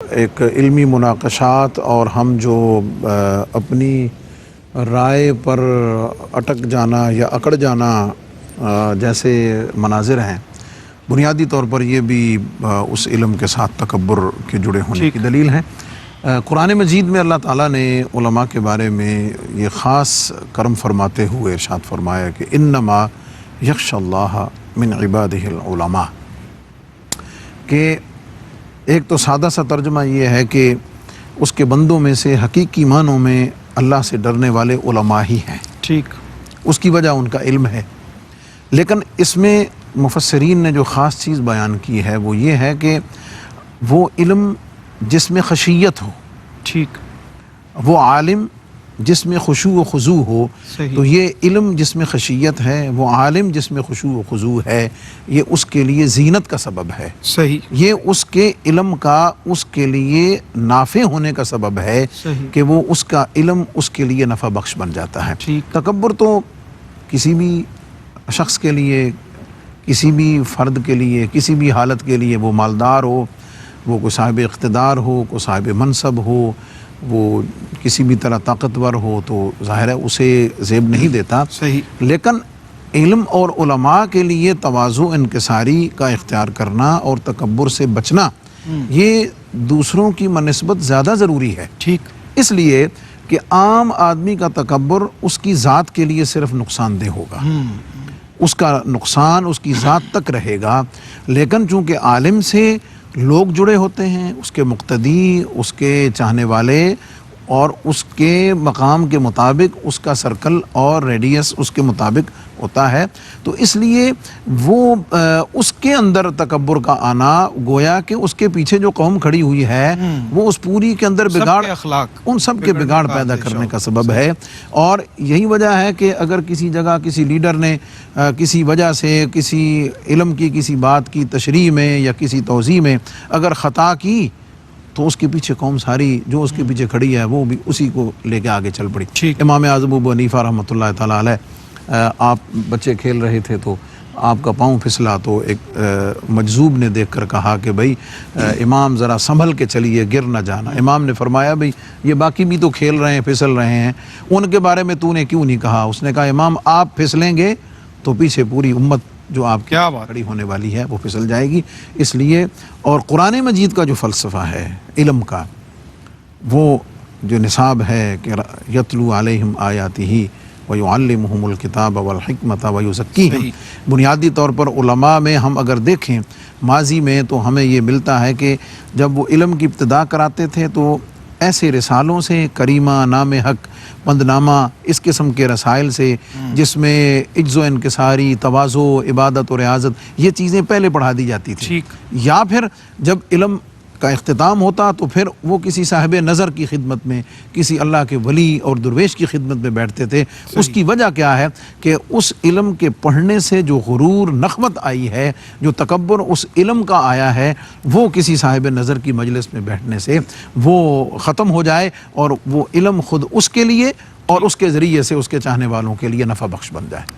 ایک علمی مناقشات اور ہم جو اپنی رائے پر اٹک جانا یا اکڑ جانا جیسے مناظر ہیں، بنیادی طور پر یہ بھی اس علم کے ساتھ تکبر کے جڑے ہونے کی دلیل ہیں۔ قرآن مجید میں اللہ تعالیٰ نے علماء کے بارے میں یہ خاص کرم فرماتے ہوئے ارشاد فرمایا کہ انما یخشی اللہ من عبادہ العلماء، کہ ایک تو سادہ سا ترجمہ یہ ہے کہ اس کے بندوں میں سے حقیقی معنوں میں اللہ سے ڈرنے والے علماء ہی ہیں۔ ٹھیک، اس کی وجہ ان کا علم ہے، لیکن اس میں مفسرین نے جو خاص چیز بیان کی ہے وہ یہ ہے کہ وہ علم جس میں خشیت ہو، ٹھیک، وہ عالم جس میں خشوع و خضوع ہو، صحیح، تو یہ علم جس میں خشیت ہے، وہ عالم جس میں خشوع و خضوع ہے، یہ اس کے لیے زینت کا سبب ہے، صحیح، یہ اس کے علم کا اس کے لیے نافع ہونے کا سبب ہے صحیح، کہ وہ اس کا علم اس کے لیے نفع بخش بن جاتا ہے۔ ٹھیک، تکبر تو کسی بھی شخص کے لیے، کسی بھی فرد کے لیے، کسی بھی حالت کے لیے، وہ مالدار ہو، وہ کوئی صاحب اقتدار ہو، کوئی صاحب منصب ہو، وہ کسی بھی طرح طاقتور ہو، تو ظاہر ہے اسے زیب نہیں دیتا۔ صحیح، لیکن علم اور علماء کے لیے تواضع انکساری کا اختیار کرنا اور تکبر سے بچنا، یہ دوسروں کی منسبت زیادہ ضروری ہے، ٹھیک، اس لیے کہ عام آدمی کا تکبر اس کی ذات کے لیے صرف نقصان دہ ہوگا، اس کا نقصان اس کی ذات تک رہے گا، لیکن چونکہ عالم سے لوگ جڑے ہوتے ہیں، اس کے مقتدی، اس کے چاہنے والے، اور اس کے مقام کے مطابق اس کا سرکل اور ریڈیس اس کے مطابق ہوتا ہے، تو اس لیے وہ اس کے اندر تکبر کا آنا گویا کہ اس کے پیچھے جو قوم کھڑی ہوئی ہے وہ اس پوری کے اندر بگاڑ، اخلاق، ان سب کے بگاڑ پیدا کرنے کا سبب ہے۔ اور یہی وجہ ہے کہ اگر کسی جگہ کسی لیڈر نے کسی وجہ سے کسی علم کی کسی بات کی تشریح میں یا کسی توضیح میں اگر خطا کی، تو اس کے پیچھے قوم ساری جو اس کے پیچھے کھڑی ہے وہ بھی اسی کو لے کے آگے چل پڑی۔ ٹھیک، امام اعظم ابو حنیفہ رحمۃ اللہ تعالیٰ علیہ، آپ بچے کھیل رہے تھے تو آپ کا پاؤں پھسلا، تو ایک مجذوب نے دیکھ کر کہا کہ بھائی امام ذرا سنبھل کے چلیے، گر نہ جانا۔ امام نے فرمایا بھائی یہ باقی بھی تو کھیل رہے ہیں، پھسل رہے ہیں، ان کے بارے میں تو نے کیوں نہیں کہا؟ اس نے کہا امام آپ پھسلیں گے تو پیچھے پوری امت جو آپ کی کھڑی ہونے والی ہے وہ پھسل جائے گی۔ اس لیے اور قرآن مجید کا جو فلسفہ ہے علم کا، وہ جو نصاب ہے کہ یتلو علیہم آیاتہ ویعلمہم الکتاب والحکمۃ ویزکیہم، بنیادی طور پر علماء میں ہم اگر دیکھیں ماضی میں تو ہمیں یہ ملتا ہے کہ جب وہ علم کی ابتدا کراتے تھے تو ایسے رسالوں سے، کریمہ، نام حق، پندنامہ، اس قسم کے رسائل سے جس میں عجز و انکساری، تواضع، عبادت و ریاضت، یہ چیزیں پہلے پڑھا دی جاتی تھی، یا پھر جب علم کا اختتام ہوتا تو پھر وہ کسی صاحب نظر کی خدمت میں، کسی اللہ کے ولی اور درویش کی خدمت میں بیٹھتے تھے۔ اس کی وجہ کیا ہے کہ اس علم کے پڑھنے سے جو غرور، نخوت آئی ہے، جو تکبر اس علم کا آیا ہے، وہ کسی صاحب نظر کی مجلس میں بیٹھنے سے وہ ختم ہو جائے، اور وہ علم خود اس کے لیے اور اس کے ذریعے سے اس کے چاہنے والوں کے لیے نفع بخش بن جائے۔